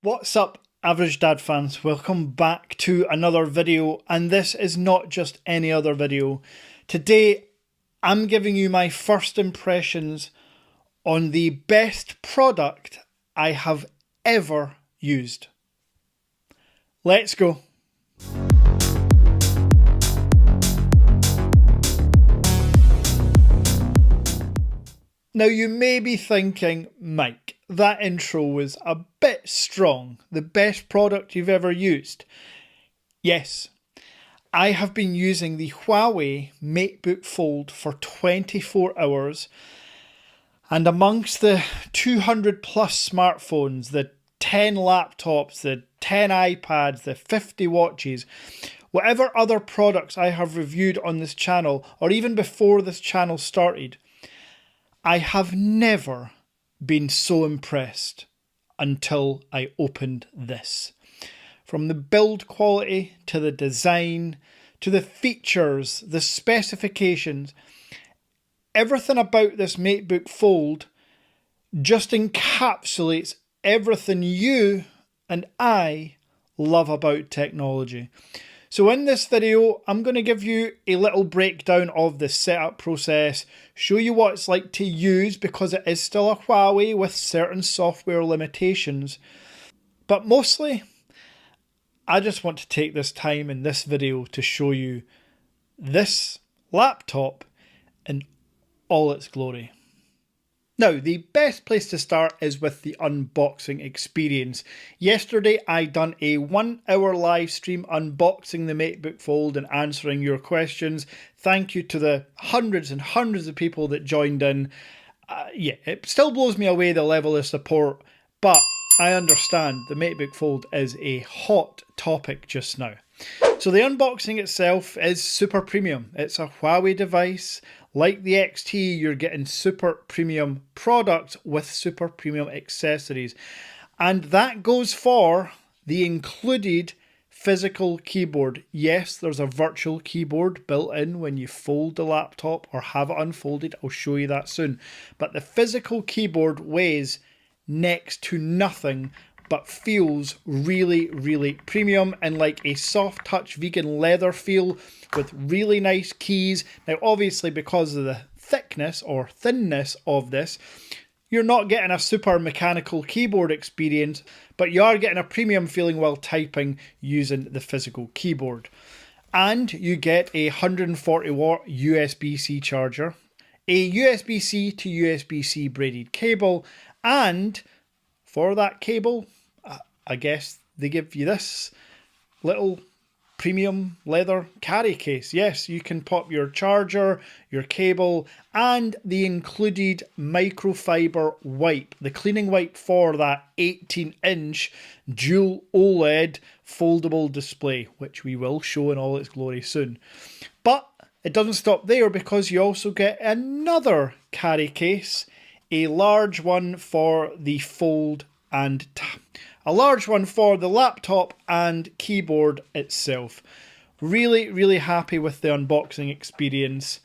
What's up, Average Dad fans? Welcome back to another video, and this is not just any other video. Today, I'm giving you my first impressions on the best product I have ever used. Let's go. Now you may be thinking, Mike, that intro was a bit strong. The best product you've ever used. Yes, I have been using the Huawei Matebook Fold for 24 hours, and amongst the 200 plus smartphones, the 10 laptops, the 10 iPads, the 50 watches, whatever other products I have reviewed on this channel, or even before this channel started, I have never been so impressed until I opened this. From the build quality to the design, to the features, the specifications, everything about this Matebook Fold just encapsulates everything you and I love about technology. So in this video, I'm going to give you a little breakdown of the setup process, show you what it's like to use because it is still a Huawei with certain software limitations. But mostly, I just want to take this time in this video to show you this laptop in all its glory. Now, the best place to start is with the unboxing experience. Yesterday, I done a 1 hour live stream unboxing the Matebook Fold and answering your questions. Thank you to the hundreds and hundreds of people that joined in. It still blows me away the level of support, but I understand the Matebook Fold is a hot topic just now. So the unboxing itself is super premium. It's a Huawei device. Like the XT, you're getting super premium products with super premium accessories. And that goes for the included physical keyboard. Yes, there's a virtual keyboard built in when you fold the laptop or have it unfolded. I'll show you that soon. But the physical keyboard weighs next to nothing but feels really, really premium and like a soft touch vegan leather feel with really nice keys. Now, obviously, because of the thickness or thinness of this, you're not getting a super mechanical keyboard experience, but you are getting a premium feeling while typing using the physical keyboard. And you get a 140 watt USB-C charger, a USB-C to USB-C braided cable, and for that cable, I guess they give you this little premium leather carry case. Yes, you can pop your charger, your cable, and the included microfiber wipe, the cleaning wipe for that 18-inch dual OLED foldable display, which we will show in all its glory soon. But it doesn't stop there, because you also get another carry case, a large one for the fold and a large one for the laptop and keyboard itself. Really, really happy with the unboxing experience.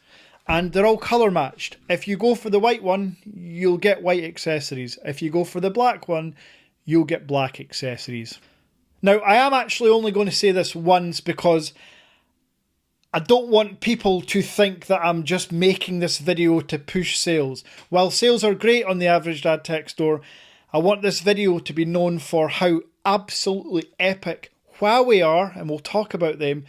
And they're all colour matched. If you go for the white one, you'll get white accessories. If you go for the black one, you'll get black accessories. Now, I am actually only going to say this once because I don't want people to think that I'm just making this video to push sales. While sales are great on the Average Dad Tech Store, I want this video to be known for how absolutely epic Huawei are, and we'll talk about them,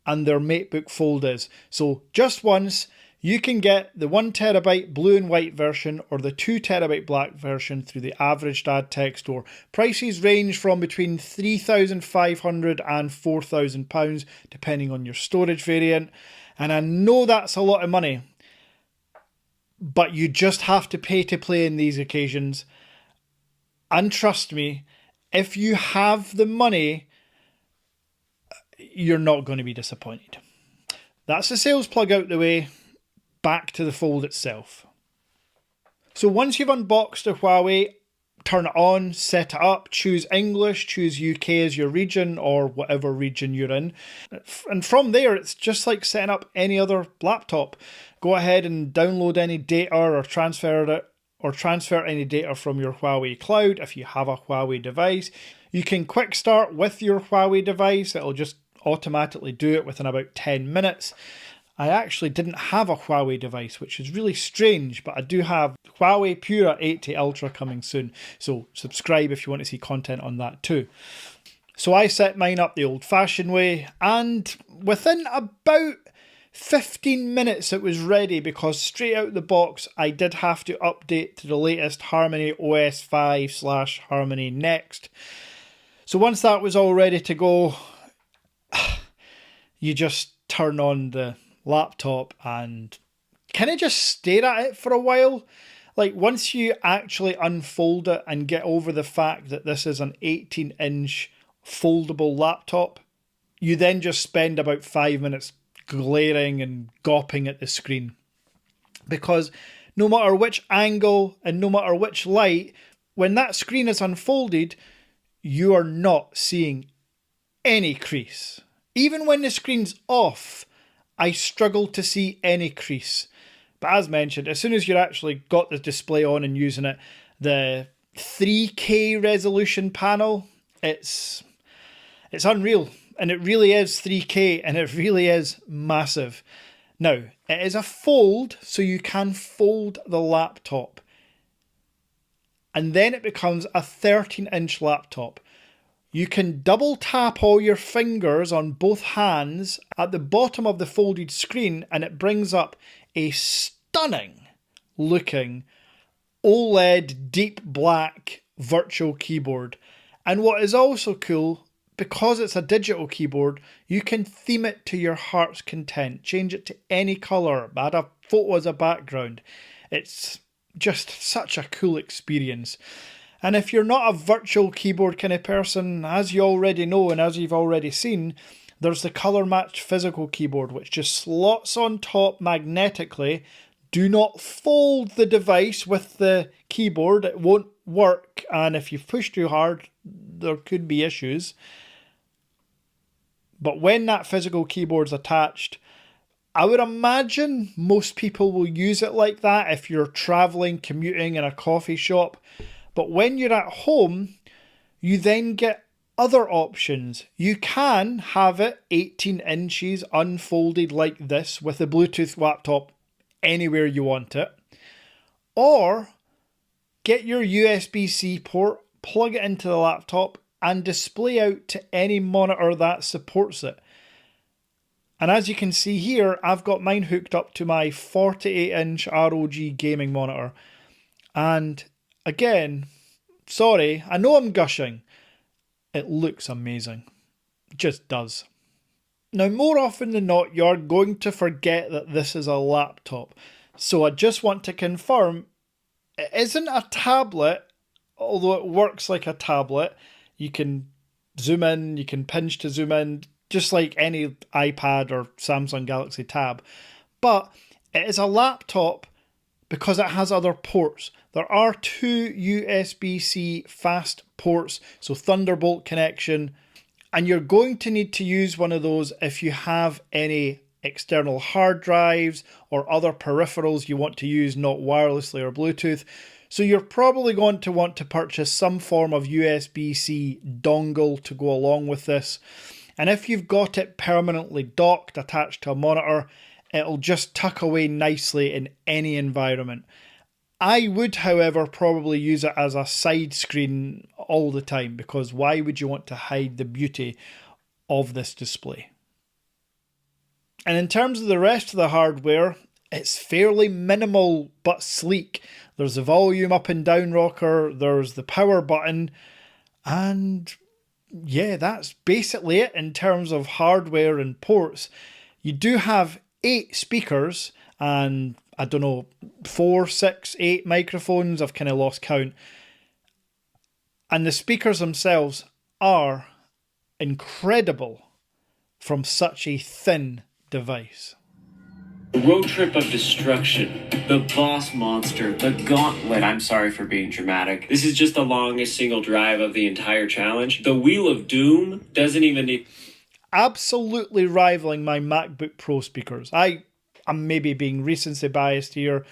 and their Matebook Fold is. So just once, you can get the 1TB blue and white version or the 2TB black version through the Average Dad Tech Store. Prices range from between £3,500 and £4,000 depending on your storage variant. And I know that's a lot of money, but you just have to pay to play in these occasions. And trust me, if you have the money, you're not going to be disappointed. That's the sales plug out the way. Back to the Fold itself. So once you've unboxed a Huawei, turn it on, set it up, choose English, choose UK as your region or whatever region you're in. And from there, it's just like setting up any other laptop. Go ahead and download any data or transfer any data from your Huawei cloud if you have a Huawei device. You can quick start with your Huawei device. It'll just automatically do it within about 10 minutes. I actually didn't have a Huawei device, which is really strange, but I do have Huawei Pura 80 Ultra coming soon. So subscribe if you want to see content on that too. So I set mine up the old-fashioned way, and within about 15 minutes it was ready, because straight out the box I did have to update to the latest Harmony OS 5/Harmony Next. So once that was all ready to go, you just turn on the laptop and kind of just stare at it for a while. Like, once you actually unfold it and get over the fact that this is an 18-inch foldable laptop, you then just spend about 5 minutes glaring and gawping at the screen. Because no matter which angle and no matter which light, when that screen is unfolded, you are not seeing any crease. Even when the screen's off, I struggle to see any crease. But as mentioned, as soon as you've actually got the display on and using it, the 3K resolution panel, it's unreal. And it really is 3K, and it really is massive. Now, it is a fold, so you can fold the laptop. And then it becomes a 13-inch laptop. You can double tap all your fingers on both hands at the bottom of the folded screen, and it brings up a stunning looking OLED deep black virtual keyboard. And what is also cool, because it's a digital keyboard, you can theme it to your heart's content. Change it to any colour, add a photo as a background. It's just such a cool experience. And if you're not a virtual keyboard kind of person, as you already know and as you've already seen, there's the colour matched physical keyboard, which just slots on top magnetically. Do not fold the device with the keyboard, it won't work, and if you push too hard, there could be issues. But when that physical keyboard's attached, I would imagine most people will use it like that if you're travelling, commuting in a coffee shop. But when you're at home, you then get other options. You can have it 18 inches unfolded like this with a Bluetooth laptop anywhere you want it. Or get your USB-C port, plug it into the laptop, and display out to any monitor that supports it. And as you can see here, I've got mine hooked up to my 48-inch ROG gaming monitor. And again, sorry, I know I'm gushing. It looks amazing. It just does. Now, more often than not, you're going to forget that this is a laptop. So I just want to confirm, it isn't a tablet, although it works like a tablet. You can zoom in, you can pinch to zoom in, just like any iPad or Samsung Galaxy Tab. But it is a laptop because it has other ports. There are 2 USB-C fast ports, so Thunderbolt connection, and you're going to need to use one of those if you have any external hard drives or other peripherals you want to use not wirelessly or Bluetooth. So you're probably going to want to purchase some form of USB-C dongle to go along with this. And if you've got it permanently docked, attached to a monitor, it'll just tuck away nicely in any environment. I would, however, probably use it as a side screen all the time, because why would you want to hide the beauty of this display? And in terms of the rest of the hardware, it's fairly minimal but sleek. There's the volume up and down rocker, there's the power button, and yeah, that's basically it in terms of hardware and ports. You do have 8 speakers and I don't know, 4, 6, 8 microphones. I've kind of lost count. And the speakers themselves are incredible from such a thin device. The road trip of destruction, the boss monster, the gauntlet. I'm sorry for being dramatic. This is just the longest single drive of the entire challenge. The Wheel of Doom doesn't even need... Absolutely rivaling my MacBook Pro speakers. I'm maybe being recency biased here,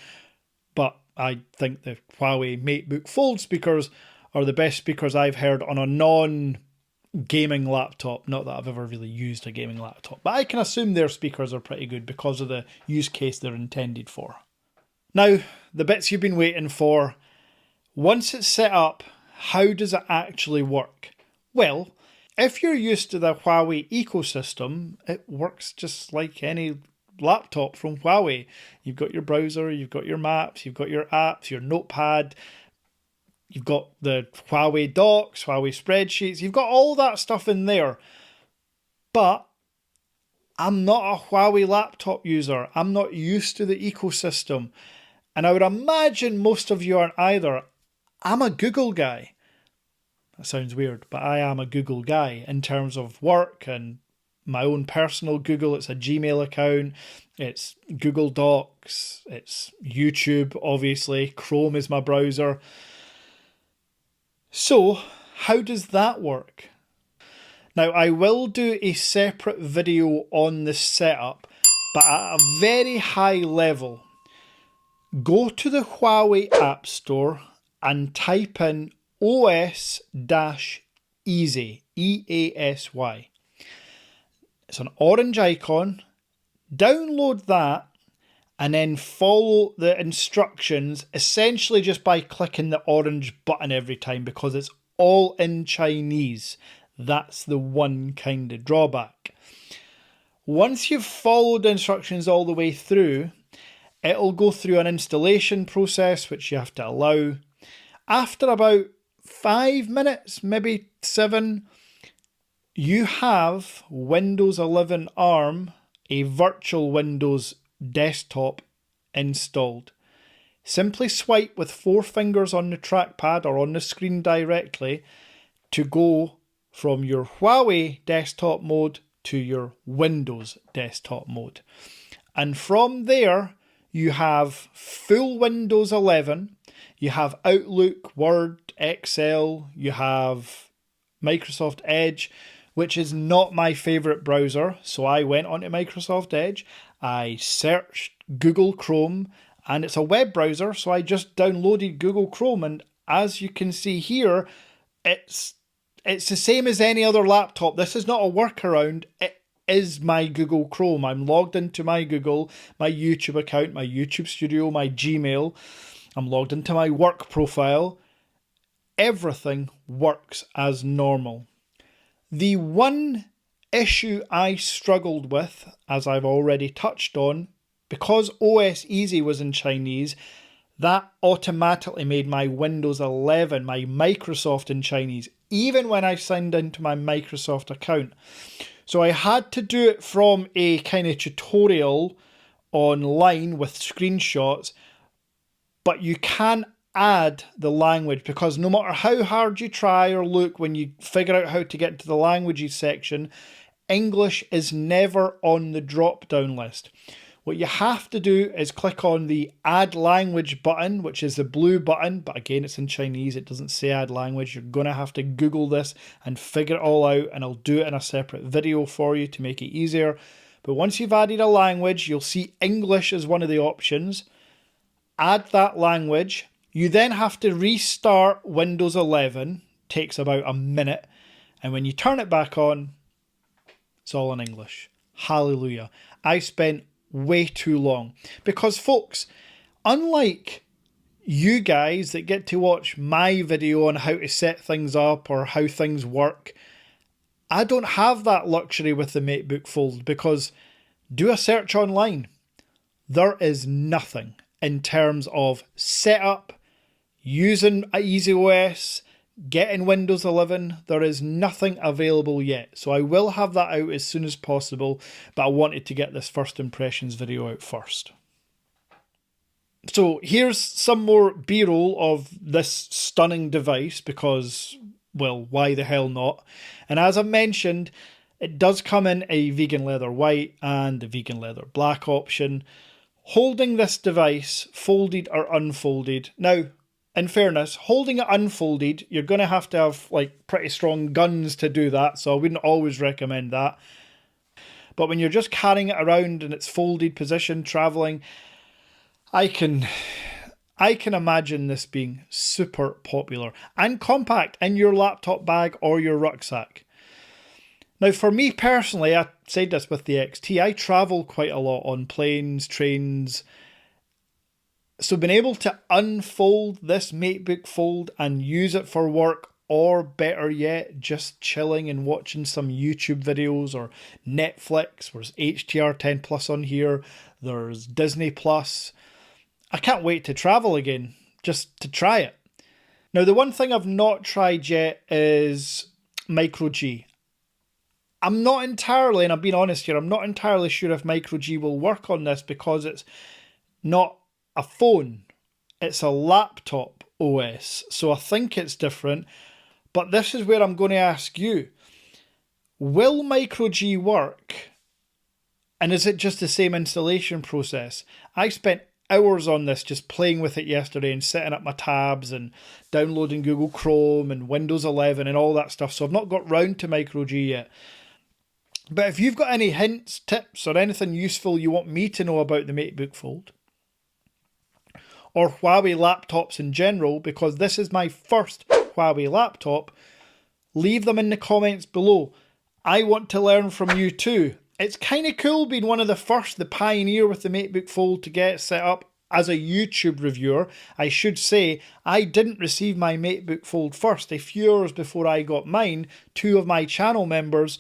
but I think the Huawei Matebook Fold speakers are the best speakers I've heard on a non-gaming laptop. Not that I've ever really used a gaming laptop, but I can assume their speakers are pretty good because of the use case they're intended for. Now, the bits you've been waiting for. Once it's set up, how does it actually work? Well, if you're used to the Huawei ecosystem, it works just like any laptop from Huawei. You've got your browser, you've got your maps, you've got your apps, your notepad, you've got the Huawei docs, Huawei spreadsheets, you've got all that stuff in there. But I'm not a Huawei laptop user. I'm not used to the ecosystem. And I would imagine most of you aren't either. I'm a Google guy. That sounds weird, but I am a Google guy in terms of work and my own personal Google. It's a Gmail account. It's Google Docs. It's YouTube, obviously. Chrome is my browser. So, how does that work? Now, I will do a separate video on the setup, but at a very high level, go to the Huawei App Store and type in OS-Easy, EASY. It's an orange icon. Download that and then follow the instructions essentially just by clicking the orange button every time because it's all in Chinese. That's the one kind of drawback. Once you've followed the instructions all the way through, it'll go through an installation process which you have to allow. After about 5 minutes, maybe 7, you have Windows 11 ARM, a virtual Windows desktop installed. Simply swipe with 4 fingers on the trackpad or on the screen directly to go from your Huawei desktop mode to your Windows desktop mode. And from there, you have full Windows 11, you have Outlook, Word, Excel, you have Microsoft Edge, which is not my favourite browser. So I went onto Microsoft Edge, I searched Google Chrome, and it's a web browser, so I just downloaded Google Chrome, and as you can see here, it's the same as any other laptop. This is not a workaround. It is my Google Chrome. I'm logged into my Google, my YouTube account, my YouTube Studio, my Gmail. I'm logged into my work profile. Everything works as normal. The one issue I struggled with, as I've already touched on, because OS Easy was in Chinese, that automatically made my Windows 11, my Microsoft in Chinese, even when I signed into my Microsoft account. So I had to do it from a kind of tutorial online with screenshots, but you can add the language because no matter how hard you try or look when you figure out how to get to the languages section, English is never on the drop-down list. What you have to do is click on the Add Language button, which is the blue button, but again, it's in Chinese. It doesn't say Add Language. You're going to have to Google this and figure it all out, and I'll do it in a separate video for you to make it easier. But once you've added a language, you'll see English as one of the options. Add that language. You then have to restart Windows 11. Takes about a minute. And when you turn it back on, it's all in English. Hallelujah. I spent way too long because, folks, unlike you guys that get to watch my video on how to set things up or how things work, I don't have that luxury with the Matebook Fold because do a search online. There is nothing in terms of setup, using EasyOS, getting Windows 11, there is nothing available yet. So I will have that out as soon as possible, but I wanted to get this first impressions video out first. So here's some more B-roll of this stunning device because, well, why the hell not? And as I mentioned, it does come in a vegan leather white and the vegan leather black option. Holding this device, folded or unfolded. Now, in fairness, holding it unfolded, you're going to have like pretty strong guns to do that, so I wouldn't always recommend that. But when you're just carrying it around in its folded position, travelling, I can I can imagine this being super popular and compact in your laptop bag or your rucksack. Now, for me personally, I said this with the XT, I travel quite a lot on planes, trains. So being able to unfold this Matebook Fold and use it for work, or better yet, just chilling and watching some YouTube videos or Netflix. There's HTR10 Plus on here. There's Disney Plus. I can't wait to travel again, just to try it. Now, the one thing I've not tried yet is Micro G. I'm not entirely, and I'm being honest here, I'm not entirely sure if Micro G will work on this because it's not a phone, it's a laptop OS. So I think it's different. But this is where I'm going to ask you, will Micro G work? And is it just the same installation process? I spent hours on this, just playing with it yesterday and setting up my tabs and downloading Google Chrome and Windows 11 and all that stuff. So I've not got round to Micro G yet. But if you've got any hints, tips, or anything useful you want me to know about the Matebook Fold, or Huawei laptops in general, because this is my first Huawei laptop, leave them in the comments below. I want to learn from you too. It's kind of cool being one of the first, the pioneer with the Matebook Fold to get it set up as a YouTube reviewer. I should say, I didn't receive my Matebook Fold first. A few hours before I got mine, two of my channel members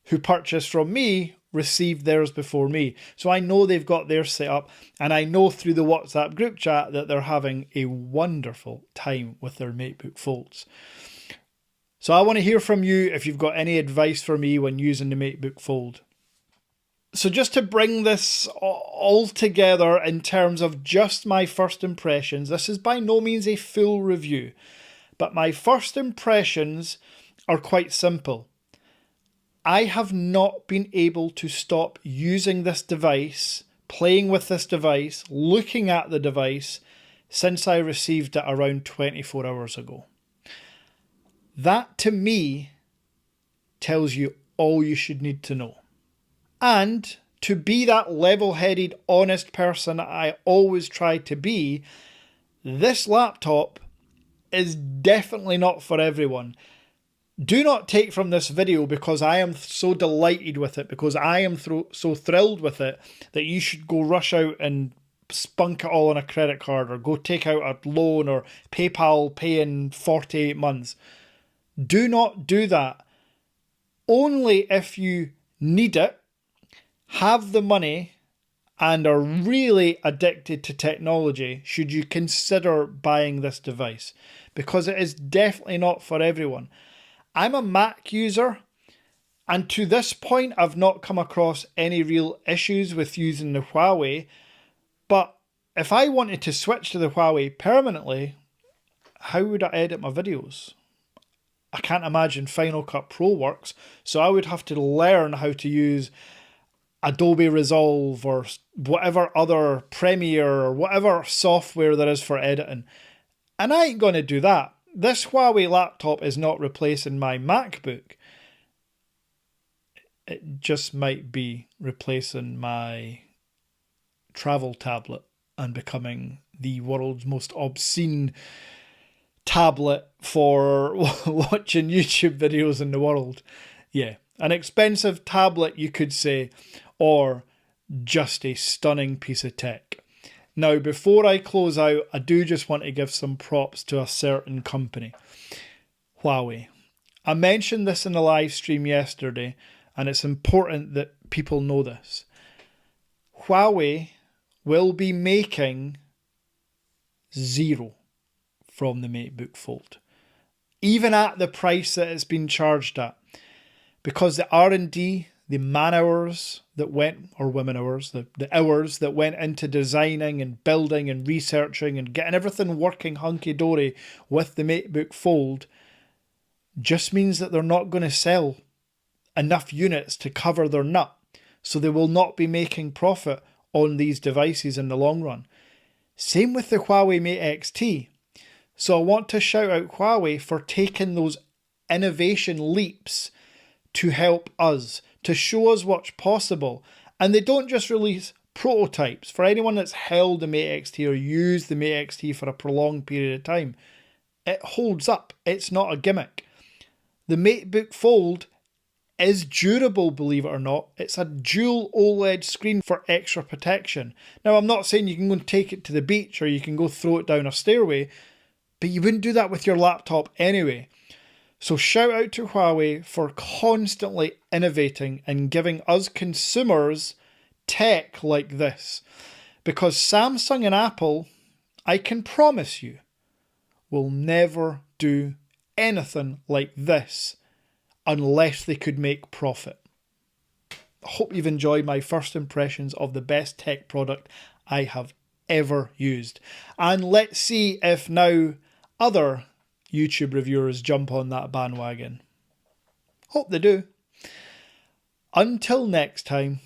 who purchased from me received theirs before me. So I know they've got theirs set up, and I know through the WhatsApp group chat that they're having a wonderful time with their Matebook Folds. So I want to hear from you if you've got any advice for me when using the Matebook Fold. So just to bring this all together in terms of just my first impressions, this is by no means a full review, but my first impressions are quite simple. I have not been able to stop using this device, playing with this device, looking at the device, since I received it around 24 hours ago. That, to me, tells you all you should need to know. And to be that level-headed, honest person I always try to be, this laptop is definitely not for everyone. Do not take from this video because I am so delighted with it, because I am so thrilled with it, that you should go rush out and spunk it all on a credit card or go take out a loan or PayPal pay in 48 months. Do not do that. Only if you need it, have the money, and are really addicted to technology should you consider buying this device, because it is definitely not for everyone. I'm a Mac user, and to this point I've not come across any real issues with using the Huawei, but if I wanted to switch to the Huawei permanently, how would I edit my videos? I can't imagine Final Cut Pro works, so I would have to learn how to use Adobe Resolve or whatever other Premiere or whatever software there is for editing. And I ain't going to do that. This Huawei laptop is not replacing my MacBook. It just might be replacing my travel tablet and becoming the world's most obscene tablet for watching YouTube videos in the world. Yeah, an expensive tablet, you could say, or just a stunning piece of tech. Now, before I close out, I do just want to give some props to a certain company, Huawei. I mentioned this in the live stream yesterday, and it's important that people know this. Huawei will be making zero from the Matebook Fold, even at the price that it's been charged at, because the R&D, the man hours that went, or women hours, the hours that went into designing and building and researching and getting everything working hunky-dory with the Matebook Fold just means that they're not going to sell enough units to cover their nut. So they will not be making profit on these devices in the long run. Same with the Huawei Mate XT. So I want to shout out Huawei for taking those innovation leaps to help us, to show us what's possible. And they don't just release prototypes, for anyone that's held the Mate XT or used the Mate XT for a prolonged period of time, it holds up. It's not a gimmick. The Matebook Fold is durable, believe it or not. It's a dual OLED screen for extra protection. Now, I'm not saying you can go and take it to the beach or you can go throw it down a stairway, but you wouldn't do that with your laptop anyway. So shout out to Huawei for constantly innovating and giving us consumers tech like this. Because Samsung and Apple, I can promise you, will never do anything like this unless they could make profit. I hope you've enjoyed my first impressions of the best tech product I have ever used. And let's see if now other YouTube reviewers jump on that bandwagon. Hope they do. Until next time.